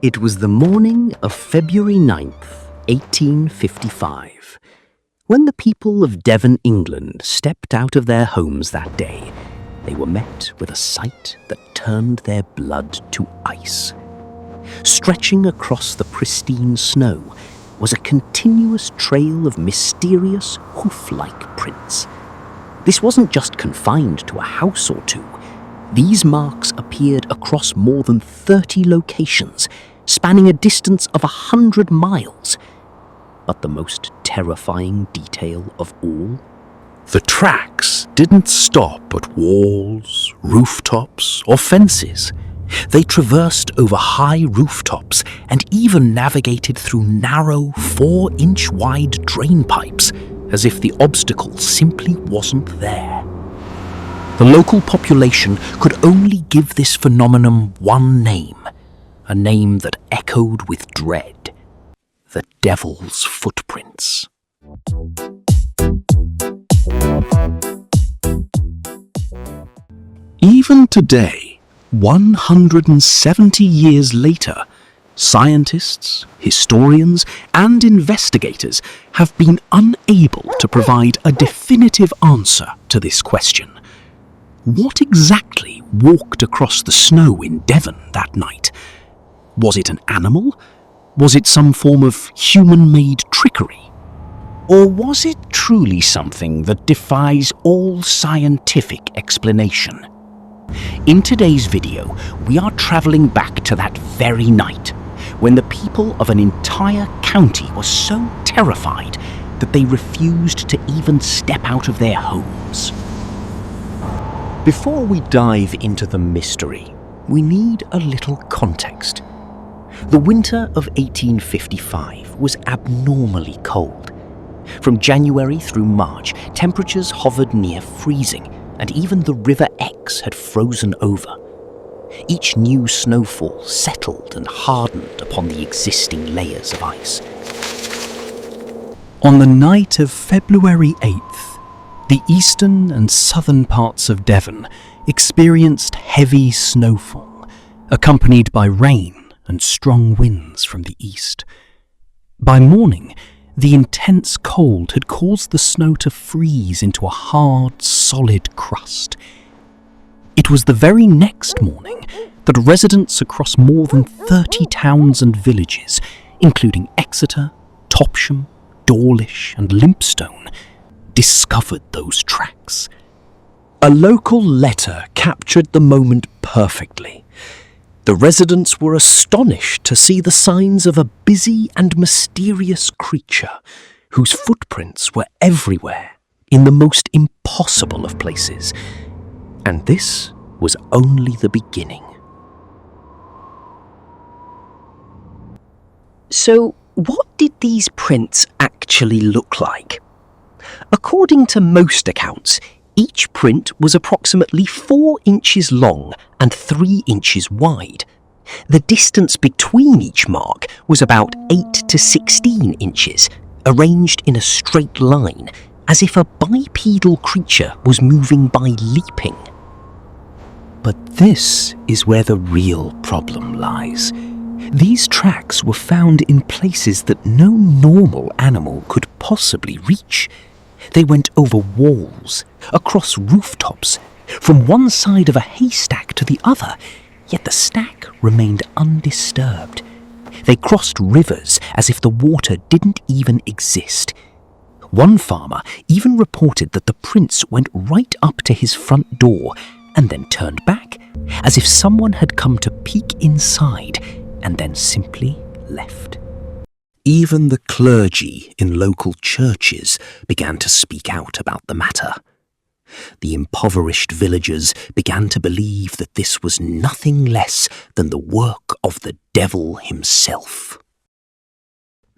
It was the morning of February 9th, 1855. When the people of Devon, England, stepped out of their homes that day, they were met with a sight that turned their blood to ice. Stretching across the pristine snow was a continuous trail of mysterious hoof-like prints. This wasn't just confined to a house or two. These marks appeared across more than 30 locations, spanning a distance of 100 miles. But the most terrifying detail of all? The tracks didn't stop at walls, rooftops, or fences. They traversed over high rooftops and even navigated through narrow 4-inch wide drain pipes, as if the obstacle simply wasn't there. The local population could only give this phenomenon one name, a name that echoed with dread: the Devil's Footprints. Even today, 170 years later, scientists, historians, and investigators have been unable to provide a definitive answer to this question. What exactly walked across the snow in Devon that night? Was it an animal? Was it some form of human-made trickery? Or was it truly something that defies all scientific explanation? In today's video, we are traveling back to that very night, when the people of an entire county were so terrified that they refused to even step out of their homes. Before we dive into the mystery, we need a little context. The winter of 1855 was abnormally cold. From January through March, temperatures hovered near freezing, and even the River Exe had frozen over. Each new snowfall settled and hardened upon the existing layers of ice. On the night of February 8th, the eastern and southern parts of Devon experienced heavy snowfall, accompanied by rain and strong winds from the east. By morning, the intense cold had caused the snow to freeze into a hard, solid crust. It was the very next morning that residents across more than 30 towns and villages, including Exeter, Topsham, Dawlish, and Lympstone, discovered those tracks. A local letter captured the moment perfectly. The residents were astonished to see the signs of a busy and mysterious creature whose footprints were everywhere in the most impossible of places. And this was only the beginning. So, what did these prints actually look like? According to most accounts, each print was approximately 4 inches long and 3 inches wide. The distance between each mark was about 8 to 16 inches, arranged in a straight line, as if a bipedal creature was moving by leaping. But this is where the real problem lies. These tracks were found in places that no normal animal could possibly reach. They went over walls, across rooftops, from one side of a haystack to the other, yet the stack remained undisturbed. They crossed rivers as if the water didn't even exist. One farmer even reported that the prints went right up to his front door and then turned back, as if someone had come to peek inside and then simply left. Even the clergy in local churches began to speak out about the matter. The impoverished villagers began to believe that this was nothing less than the work of the devil himself.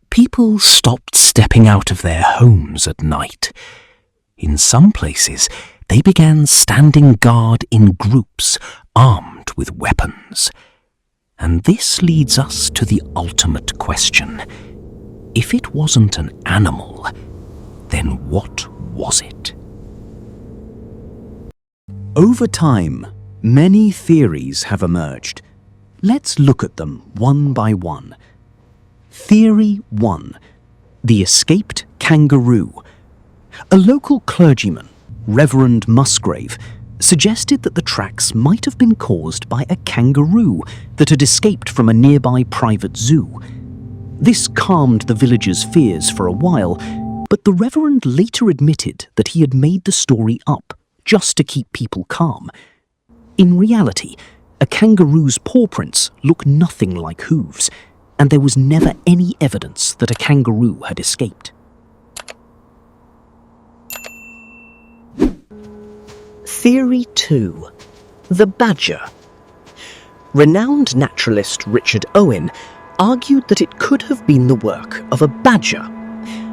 People stopped stepping out of their homes at night. In some places, they began standing guard in groups, armed with weapons. And this leads us to the ultimate question. If it wasn't an animal, then what was it? Over time, many theories have emerged. Let's look at them one by one. Theory 1. The escaped kangaroo. A local clergyman, Reverend Musgrave, suggested that the tracks might have been caused by a kangaroo that had escaped from a nearby private zoo. This calmed the villagers' fears for a while, but the Reverend later admitted that he had made the story up just to keep people calm. In reality, a kangaroo's paw prints look nothing like hooves, and there was never any evidence that a kangaroo had escaped. Theory 2. The badger. Renowned naturalist Richard Owen argued that it could have been the work of a badger,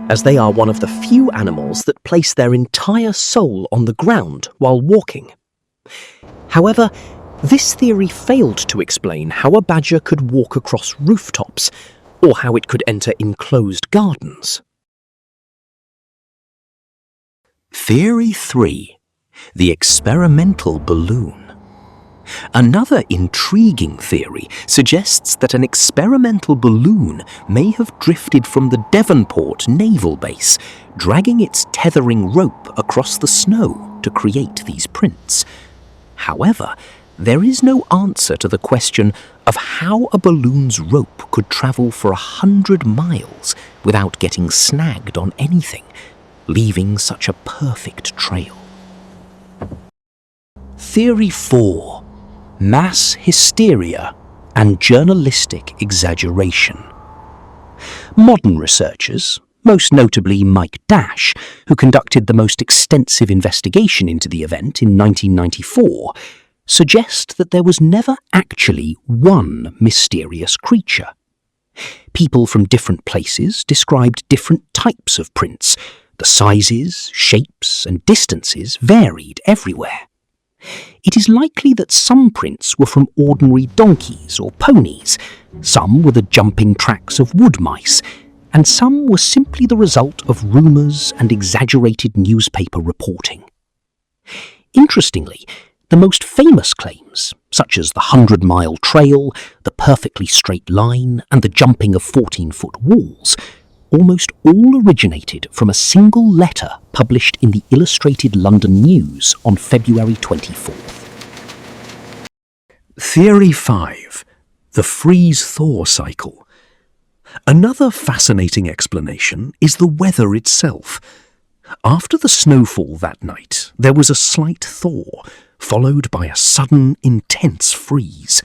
as they are one of the few animals that place their entire soul on the ground while walking. However, this theory failed to explain how a badger could walk across rooftops, or how it could enter enclosed gardens. Theory 3. The experimental balloon. Another intriguing theory suggests that an experimental balloon may have drifted from the Devonport naval base, dragging its tethering rope across the snow to create these prints. However, there is no answer to the question of how a balloon's rope could travel for 100 miles without getting snagged on anything, leaving such a perfect trail. Theory 4. Mass hysteria and journalistic exaggeration. Modern researchers, most notably Mike Dash, who conducted the most extensive investigation into the event in 1994, suggest that there was never actually one mysterious creature. People from different places described different types of prints. The sizes, shapes, and distances varied everywhere. It is likely that some prints were from ordinary donkeys or ponies, some were the jumping tracks of wood mice, and some were simply the result of rumours and exaggerated newspaper reporting. Interestingly, the most famous claims, such as the 100-mile trail, the perfectly straight line, and the jumping of 14-foot walls, almost all originated from a single letter published in the Illustrated London News on February 24th. Theory 5. The freeze-thaw cycle. Another fascinating explanation is the weather itself. After the snowfall that night, there was a slight thaw, followed by a sudden, intense freeze.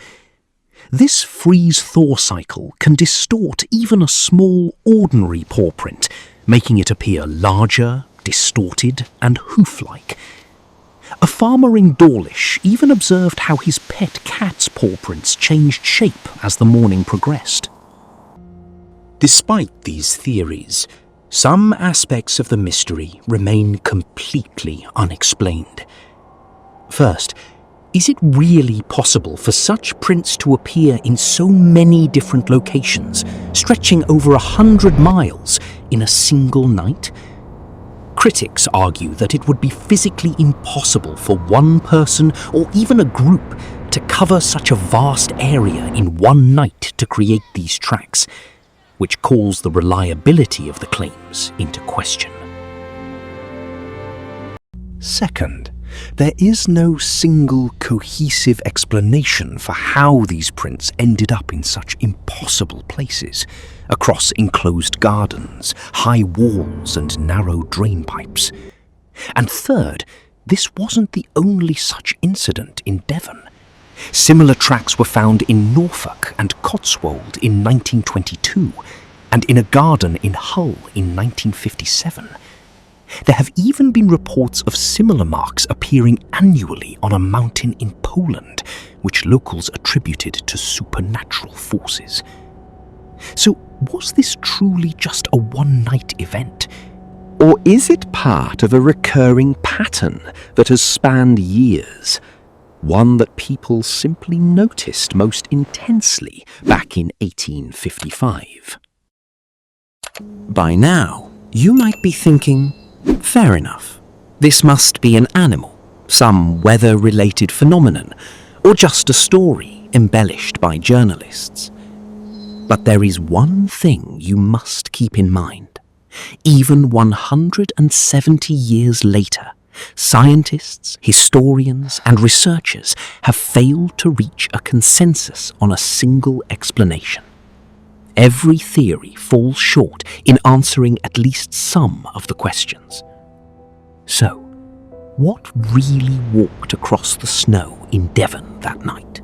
This freeze-thaw cycle can distort even a small, ordinary paw print, making it appear larger, distorted, and hoof-like. A farmer in Dawlish even observed how his pet cat's paw prints changed shape as the morning progressed. Despite these theories, some aspects of the mystery remain completely unexplained. First, is it really possible for such prints to appear in so many different locations, stretching over 100 miles in a single night? Critics argue that it would be physically impossible for one person or even a group to cover such a vast area in one night to create these tracks, which calls the reliability of the claims into question. Second, there is no single cohesive explanation for how these prints ended up in such impossible places, across enclosed gardens, high walls, and narrow drain pipes. And third, this wasn't the only such incident in Devon. Similar tracks were found in Norfolk and Cotswold in 1922, and in a garden in Hull in 1957. There have even been reports of similar marks appearing annually on a mountain in Poland, which locals attributed to supernatural forces. So, was this truly just a one-night event? Or is it part of a recurring pattern that has spanned years? One that people simply noticed most intensely back in 1855. By now, you might be thinking, fair enough. This must be an animal, some weather-related phenomenon, or just a story heavily embellished by journalists. But there is one thing you must keep in mind. Even 170 years later, scientists, historians, and researchers have failed to reach a consensus on a single explanation. Every theory falls short in answering at least some of the questions. So, what really walked across the snow in Devon that night?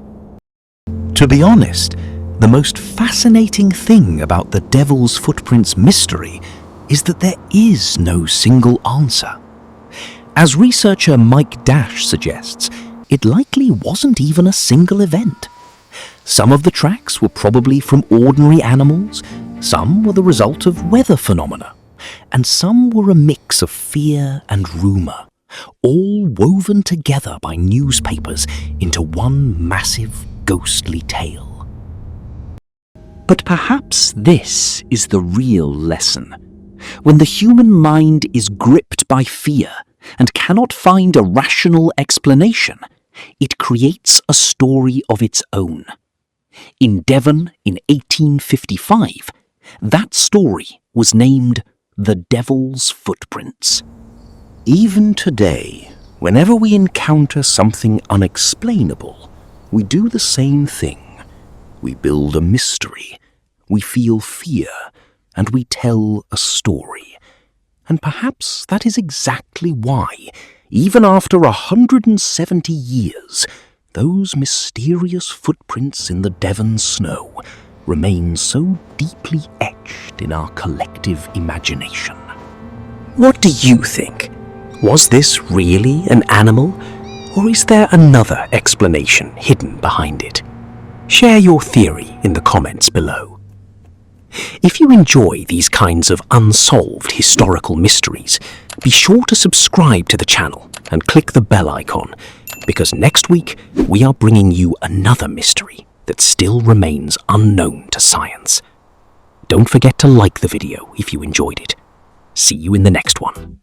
To be honest, the most fascinating thing about the Devil's Footprints mystery is that there is no single answer. As researcher Mike Dash suggests, it likely wasn't even a single event. Some of the tracks were probably from ordinary animals, some were the result of weather phenomena, and some were a mix of fear and rumour, all woven together by newspapers into one massive ghostly tale. But perhaps this is the real lesson. When the human mind is gripped by fear and cannot find a rational explanation, it creates a story of its own. In Devon in 1855, that story was named The Devil's Footprints. Even today, whenever we encounter something unexplainable, we do the same thing. We build a mystery, we feel fear, and we tell a story. And perhaps that is exactly why, even after 170 years, those mysterious footprints in the Devon snow remain so deeply etched in our collective imagination. What do you think? Was this really an animal, or is there another explanation hidden behind it? Share your theory in the comments below. If you enjoy these kinds of unsolved historical mysteries, be sure to subscribe to the channel and click the bell icon, because next week we are bringing you another mystery that still remains unknown to science. Don't forget to like the video if you enjoyed it. See you in the next one.